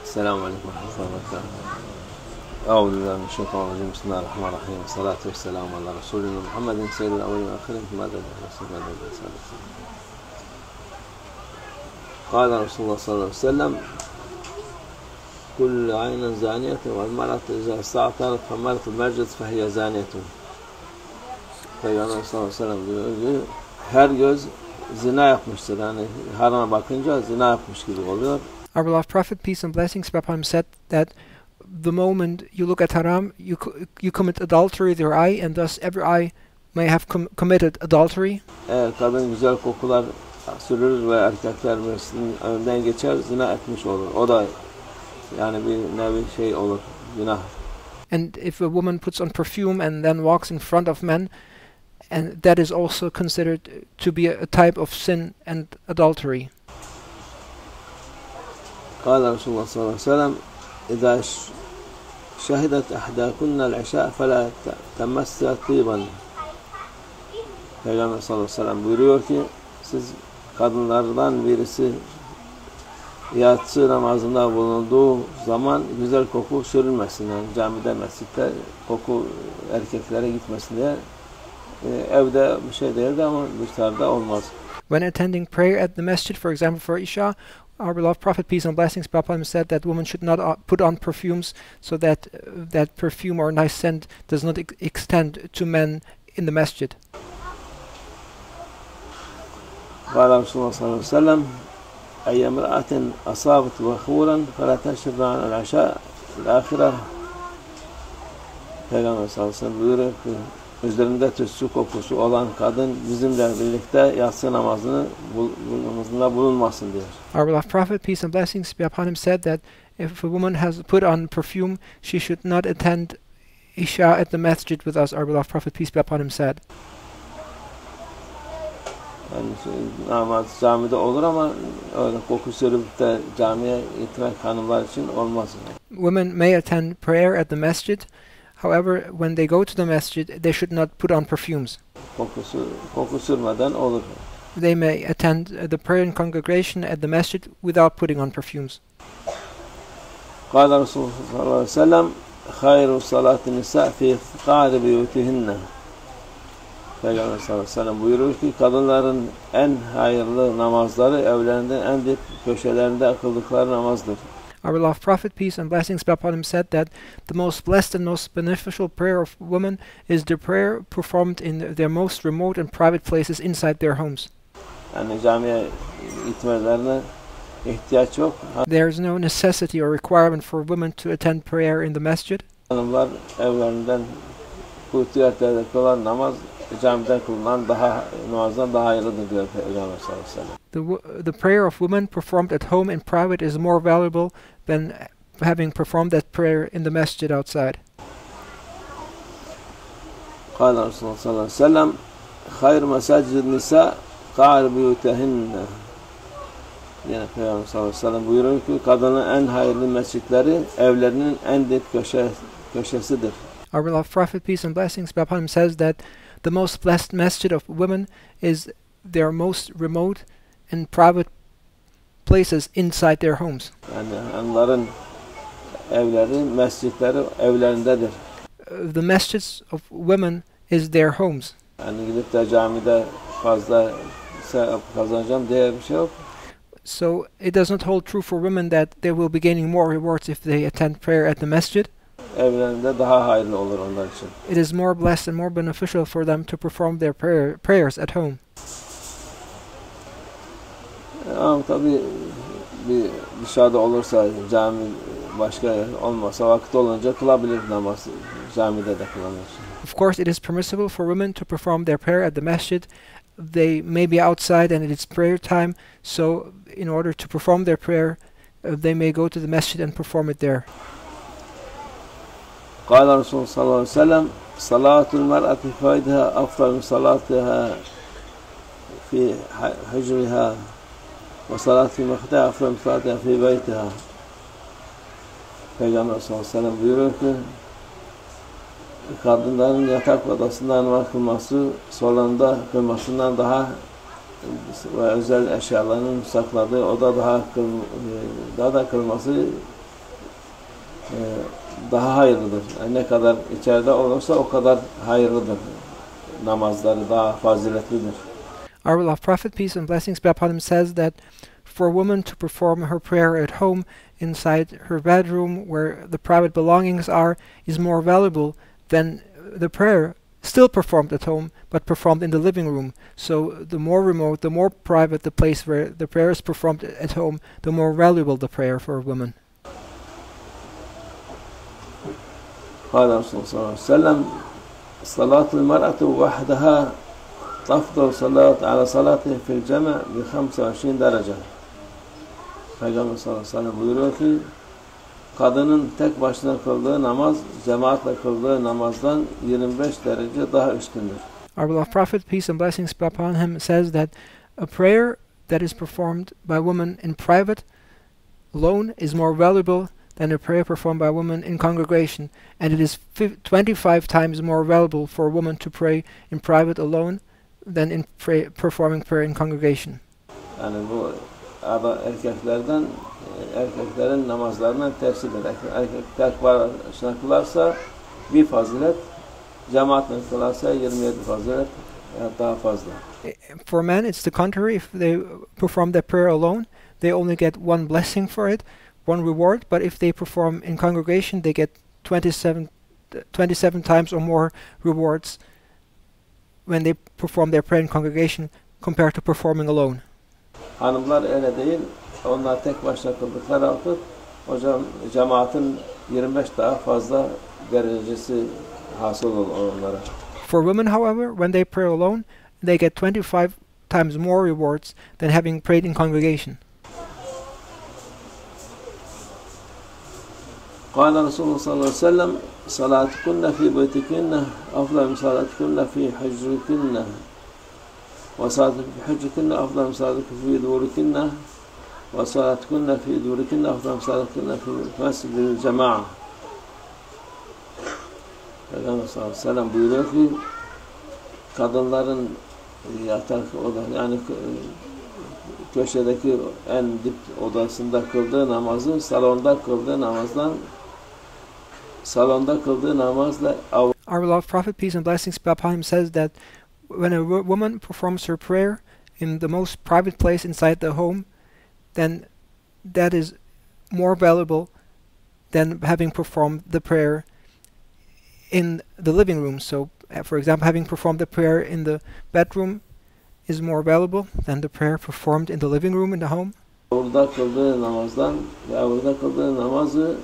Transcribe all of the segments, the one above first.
Selamun Aleyküm ve Rahmetullahi ve Berekatuhu. Euzubillahimineşşeytanirracim. Bismillahirrahmanirrahim. Salatu vesselamu ala Resulina Muhammedin seyyidil evvelin ve ahirin. Madem Kâle Resulullah sallallahu aleyhi ve sellem Kullu aynen zaniyetin vel maratu izâ sa'tarat femaratul merced fehiye zaniyetun. Peygamber sallallahu aleyhi ve sellem diyor ki her göz zina yapmıştır. Yani harama bakınca zina yapmış gibi oluyor. Our beloved Prophet, peace and blessings be upon him, said that the moment you look at haram, you commit adultery with your eye, and thus every eye may have committed adultery. Eğer kadın güzel kokular sürür ve erkekler birisinin önünden geçer, zina etmiş olur. O da yani bir nevi şey olur, günah. And if a woman puts on perfume and then walks in front of men, and that is also considered to be a type of sin and adultery. قال Resulullah sallallahu aleyhi ve sellem إذا شهدت إحداكن العشاء فلا تمس طيبا. Peygamber sallallahu aleyhi ve sellem buyuruyor ki siz kadınlardan birisi yatsı namazında bulunduğu zaman güzel koku sürülmesin. Yani camide, mescitte koku erkeklere gitmesin diye. Evde bir şey değildi ama dışarıda olmaz. When attending prayer at the masjid, for example for Isha, our beloved Prophet, peace and blessings be upon him, said that women should not put on perfumes, so that that perfume or nice scent does not extend to men in the masjid. قال Resulullah sallallahu aleyhi ve sellem أي امرأة أصابت بخورا فلا تشرب عن العشاء الآخرة. Peygamber sallallahu aleyhi ve sellem buyuruyor ki üzerinde tütsü kokusu olan kadın bizimle birlikte yatsı namazında bulunmasın diyor. Our beloved Prophet, peace and blessings be upon him, said that if a woman has put on perfume, she should not attend Isha at the masjid with us. Our beloved Prophet, peace be upon him, said. Yani namaz camide olur ama öyle koku sürüp de camiye gitmek hanımlar için olmaz. Women may attend prayer at the masjid. However, when they go to the masjid, they should not put on perfumes. Koku sürmeden olur. They may attend the prayer congregation at the masjid without putting on perfumes. قال Resulullah sallallahu aleyhi ve sellem خير صلاة النساء في قعر بيوتهن. Peygamber sallallahu aleyhi ve sellem buyuruyor ki kadınların en hayırlı namazları evlerinde en dip köşelerinde kıldıkları namazdır. Our beloved Prophet, peace and blessings be upon him, said that the most blessed and most beneficial prayer of women is the prayer performed in their most remote and private places inside their homes. Yani camiye gitmelerine ihtiyaç yok. There is no necessity or requirement for women to attend prayer in the masjid. Hanımlar evlerinden kutiyette kılan namaz camiden kılınan namazdan daha hayırlıdır diyor Peygamber sallallahu aleyhi ve sellem. The prayer of women performed at home in private is more valuable than having performed that prayer in the masjid outside. قال Resulullah sallallahu aleyhi ve sellem خير مساجد النساء قعر بيوتهن. Yani Peygamber sallallahu aleyhi ve sellem buyuruyor ki kadının en hayırlı mescitleri evlerinin en dip köşesidir. Our beloved Prophet, peace and blessings be upon him, says that the most blessed masjid of women is their most remote and private places inside their homes. Yani onların evleri, mescitleri evlerindedir. The masjids of women is their homes. Yani gidip de camide fazla sevap kazanacağım diye bir şey yok. So it does not hold true for women that they will be gaining more rewards if they attend prayer at the masjid. Evlerinde daha hayırlı olur onlar için. It is more blessed and more beneficial for them to perform their prayers at home. Ama tabii bir dışarıda olursa cami başka yer olmasa vakit olunca kılabilir namaz camide de kılanır. Of course, it is permissible for women to perform their prayer at the masjid. They may be outside and it is prayer time, so in order to perform their prayer, they may go to the masjid and perform it there. قال Resulullah sallallahu aleyhi ve sellem salatul mer'ati faydaha afdal min salatiha fi hicriha ve salat fi mekteha afdal min salatiha fi beytiha. Peygamber sallallahu aleyhi ve sellem buyuruyor ki kadınların yatak odasında namaz kılması salonda kılmasından daha ve özel eşyalarının sakladığı oda daha da kılması daha hayırlıdır. Yani ne kadar içeride olursa o kadar hayırlıdır. Namazları daha faziletlidir. Our beloved Prophet, peace and blessings be upon him, says that for a woman to perform her prayer at home inside her bedroom where the private belongings are is more valuable than the prayer still performed at home but performed in the living room. So the more remote, the more private the place where the prayer is performed at home, the more valuable the prayer for a woman. قال رسول الله صلى الله عليه وسلم صلاة المرأة وحدها أفضل صلاة على صلاته في الجمع ب25 derece. Peygamber sallallahu aleyhi ve sellem buyuruyor ki kadının tek başına kıldığı namaz cemaatle kıldığı namazdan 25 derece daha üstündür. Our beloved Prophet, peace and blessings be upon him, says that a prayer that is performed by women in private alone is more valuable than a prayer performed by a woman in congregation, and it is 25 times more valuable for a woman to pray in private alone than in performing prayer in congregation. Yani bu erkeklerin namazlarına tersidir. Erkekler başına kılarsa bir fazilet, cemaatle kılarsa 27 fazilet daha fazla. For men it's the contrary. If they perform their prayer alone, they only get one blessing for it, one reward, but if they perform in congregation they get 27 times or more rewards when they perform their prayer in congregation compared to performing alone. Hanımlar öyle değil. Onlar tek başına kıldıkları vakit hocam cemaatin 25 daha fazla derecesi hasıl olur onlara. For women, however, when they pray alone, they get 25 times more rewards than having prayed in congregation. قال رسول الله صلى الله عليه وسلم صلاتكن في بيتكن أفضل من صلاتكن في حجركن وصلاتكن في حجركن أفضل من صلاتكن في دوركن وصلاتكن في دوركن أفضل من صلاتكن في مسجد الجماعة. Peygamber sallallahu aleyhi ve sellem buyuruyor ki kadınların yatak oda yani köşedeki en dip odasında kıldığı namazı salonda kıldığı namazla Our beloved Prophet, peace and blessings be upon him, says that when a woman performs her prayer in the most private place inside the home, then that is more valuable than having performed the prayer in the living room. So, for example, having performed the prayer in the bedroom is more valuable than the prayer performed in the living room in the home. Orada kıldığı namazı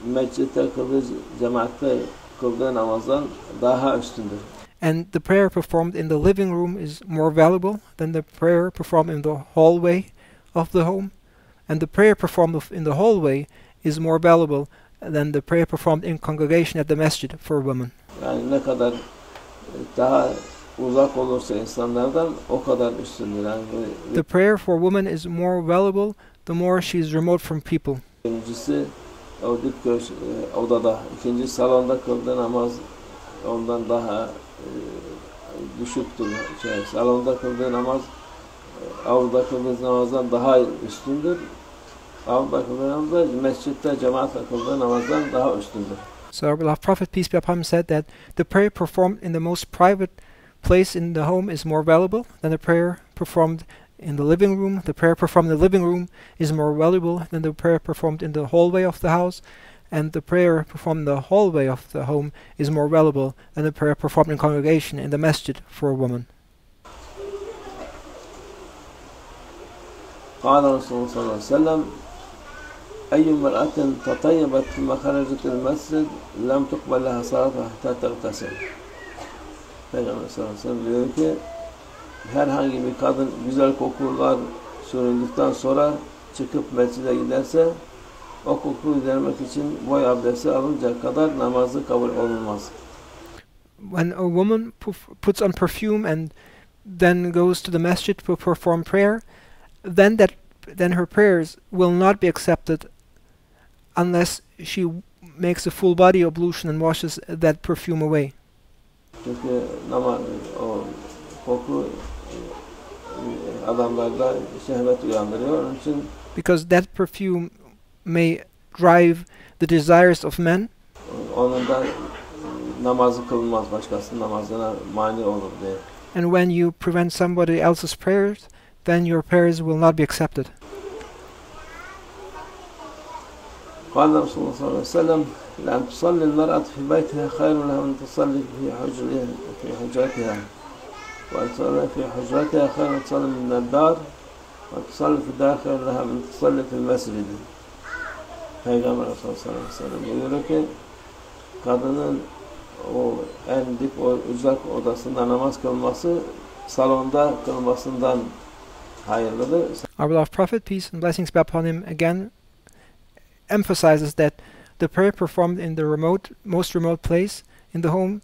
mescitte kıldığı cemaatte kıldığı namazdan daha üstündür. And the prayer performed in the living room is more valuable than the prayer performed in the hallway of the home. And the prayer performed in the hallway is more valuable than the prayer performed in congregation at the masjid for a woman. Yani ne kadar daha uzak olursa insanlardan o kadar üstündür. Yani the prayer for a woman is more valuable the more she is remote from people. Birincisi o dip odada, ikinci salonda kıldığı namaz ondan daha düşüktür. Salonda kıldığı namaz avluda kıldığı namazdan daha üstündür. Avluda kıldığı namaz mescitte cemaatle kıldığı namazdan daha üstündür. So our beloved Prophet, peace be upon him, said that the prayer performed in the most private place in the home is more valuable than the prayer performed in the living room. The prayer performed in the living room is more valuable than the prayer performed in the hallway of the house. And the prayer performed in the hallway of the home is more valuable than the prayer performed in congregation in the masjid for a woman. قال رسول الله صلى الله عليه وسلم أي امرأة تطيبت ثم خرجت المسجد لم تقبل لها صلاتها حتى تغتسل. Peygamber sallallahu aleyhi ve sellem diyor ki herhangi bir kadın güzel kokular sürüldükten sonra çıkıp mescide giderse o kokuyu gidermek için boy abdesti alıncaya kadar namazı kabul olunmaz. When a woman puts on perfume and then goes to the masjid to perform prayer, then her prayers will not be accepted unless she makes a full body ablution and washes that perfume away. Çünkü o koku adamlarda şehvet uyandırıyor. Onun için because that perfume may drive the desires of men. Onun da namazı kılınmaz, başkasının namazına mani olur diye. And when you prevent somebody else's prayers, then your prayers will not be accepted. قال رسول الله صلى الله عليه وسلم لأن تصلي المرأة في بيتها خير لها من تصلي في حجرتها وأن تصلي في حجرتها خير من تصلي من الدار وأن تصلي في الدار خير لها من تصلي في المسجد. Peygamber Resulullah sallallahu aleyhi ve sellem buyuruyor ki kadının o en dip o uzak odasında namaz kılması salonda kılmasından hayırlıdır. Our beloved Prophet, peace and blessings be upon him, again emphasizes that the prayer performed in the most remote place in the home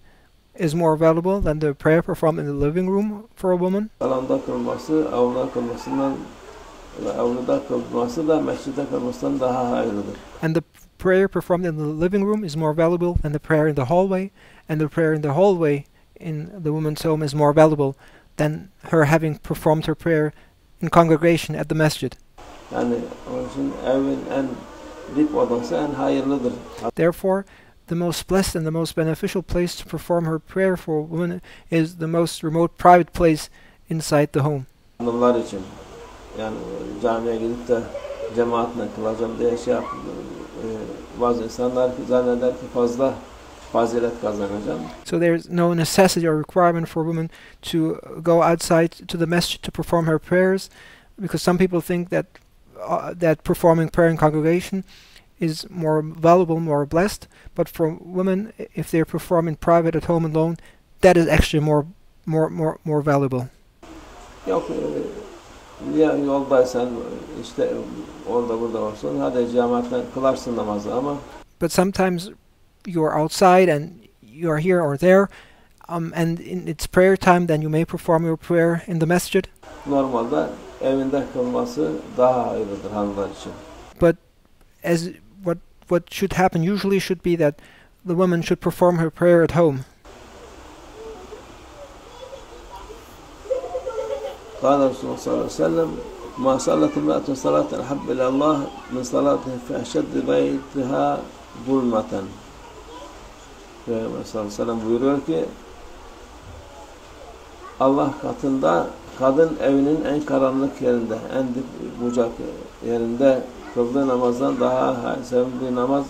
is more valuable than the prayer performed in the living room for a woman. Salonda kılması, avluda kılmasından ve avluda kılması da mescide kılmasından daha hayırlıdır. And the prayer performed in the living room is more valuable than the prayer in the hallway, and the prayer in the hallway in the woman's home is more valuable than her having performed her prayer in congregation at the masjid. Yani onun için evin en dip odası en hayırlıdır. Therefore, the most blessed and the most beneficial place to perform her prayer for a woman is the most remote private place inside the home. Hanımlar için yani camiye gidip de cemaatle kılacağım diye bazı insanlar zanneder ki fazla fazilet kazanacağım. So there's no necessity or requirement for women to go outside to the masjid to perform her prayers, because some people think that that performing prayer in congregation is more valuable, more blessed. But for women, if they perform in private at home alone, that is actually more valuable. Yok ya yoldaysan işte orada burada olsun hadi cemaatle kılarsın namazı ama. But sometimes you are outside and you are here or there, and it's prayer time, then you may perform your prayer in the masjid. Normalde evinde kılması daha hayırlıdır hanımlar için. But as what should happen usually should be that the woman should perform her prayer at home. قال رسول الله صلى الله عليه وسلم ما صلت امرأة صلاة أحب إلى الله من صلاتها في أشد بيتها ظلمة. Peygamber sallallahu aleyhi ve sellem buyuruyor ki Allah katında kadın evinin en karanlık yerinde, en dip bucak yerinde kıldığı namazdan daha sevimli namaz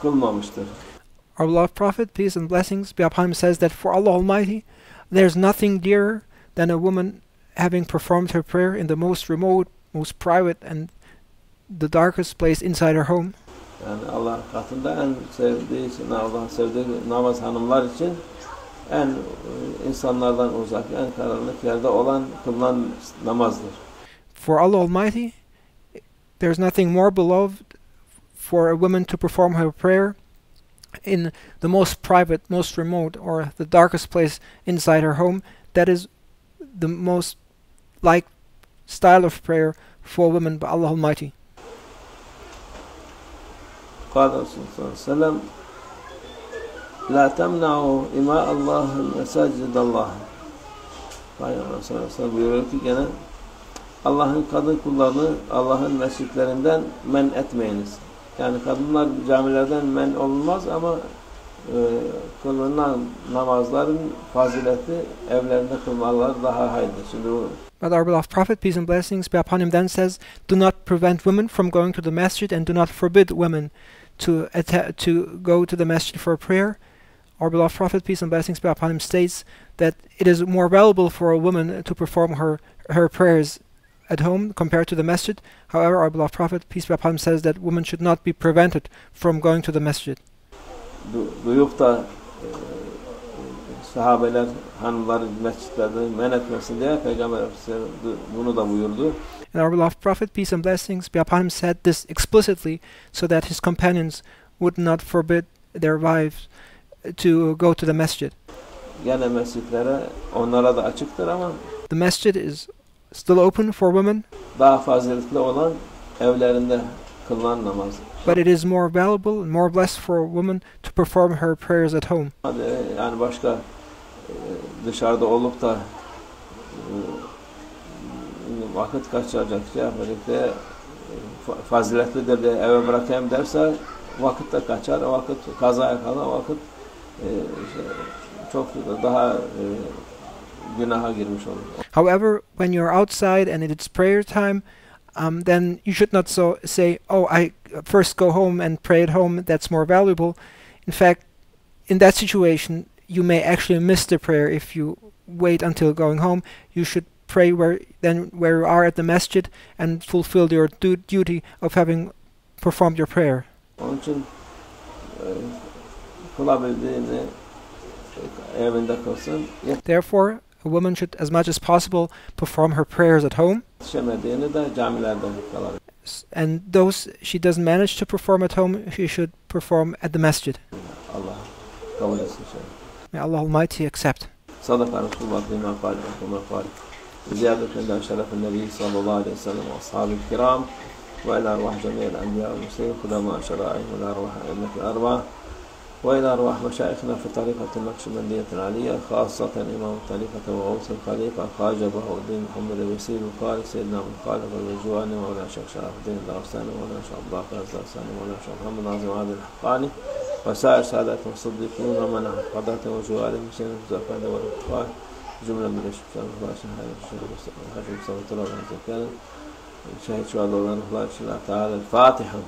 kılmamıştır. Our beloved Prophet, peace and blessings be upon him, says that for Allah Almighty there's nothing dearer than a woman having performed her prayer in the most remote, most private and the darkest place inside her home. Yani Allah katında en sevdiği, Allah'ın sevdiği namaz hanımlar için en insanlardan uzak, en karanlık yerde olan kılınan namazdır. For Allah Almighty, there's nothing more beloved for a woman to perform her prayer in the most private, most remote, or the darkest place inside her home. That is the most like style of prayer for women by Allah Almighty. قال رسول الله صلى الله عليه وسلم لا تمنعوا إماء الله مساجد الله. Peygamber sallallahu aleyhi ve sellem buyuruyor ki gene Allah'ın kadın kullarını Allah'ın mescitlerinden men etmeyiniz. Yani kadınlar camilerden men olmaz ama kılınan namazların fazileti evlerinde kılmalar daha hayırlıdır. Şimdi bu But our beloved Prophet, peace and blessings be upon him, then says, do not prevent women from going to the masjid and do not forbid women to go to the masjid for a prayer. Our beloved Prophet, peace and blessings be upon him, states that it is more valuable for a woman to perform her prayers at home compared to the masjid. However, our beloved Prophet, peace be upon him, says that women should not be prevented from going to the masjid. Duyup da sahabeler hanımları mescitlerden men etmesin diye Peygamber bunu da buyurdu. And our beloved Prophet, peace and blessings be upon him, said this explicitly so that his companions would not forbid their wives to go to the masjid. Gene mescitlere onlara da açıktır ama the masjid is still open for women. Daha faziletli olan evlerinde kılınan namaz. But it is more valuable and more blessed for a woman to perform her prayers at home. Yani başka dışarıda olup da vakit kaçıracak şey yapacak diye faziletlidir diye eve bırakayım derse vakitte kaçar, vakit kazaya kalan vakit çok daha günaha girmiş olur. However, when you're outside and it's prayer time, then you should not say, oh, I first go home and pray at home, that's more valuable. In fact, in that situation, you may actually miss the prayer if you wait until going home. You should pray where you are at the masjid and fulfill your duty of having performed your prayer. Onun için kılabildiğini evinde kılsın. Therefore, a woman should, as much as possible, perform her prayers at home. Yetişemediğini de camilerde kılabilir. And those she doesn't manage to perform at home, she should perform at the masjid. Allah kabul etsin. May Allah Almighty accept. Sadaka Resulullah bima qala kama qala. Ziyadeten min şerefin Nebi sallallahu aleyhi ve sellem ve ashabi'l kiram ve ila arwah cemi'il enbiya ve murselin kulama şera'ihim ve arwah a'immatil arba ve ila arwah meşayikhina fi tariqatin Nakşibendiyetil aliyye khasatan imam tariqati ve gavsul khalifa Khaca Bahuddin Muhammed el-Vesil al-Qari Seyyidina Mukhaliq al-Vejwani ve ila Şeyh Şarafuddin al-Avsani ve ila Şeyh Bakır al-Zarsani ve ila Şeyh Muhammed Nazım Adil al-Haqqani وسائر سادات المصدقين ومن حفظت وجوارهم سين الزكاة والإخوان جملة من الشيخ الفاشل هذا الشيخ الحاج مصطفى الله عز وجل شهد شهادة الله تعالى الفاتحة.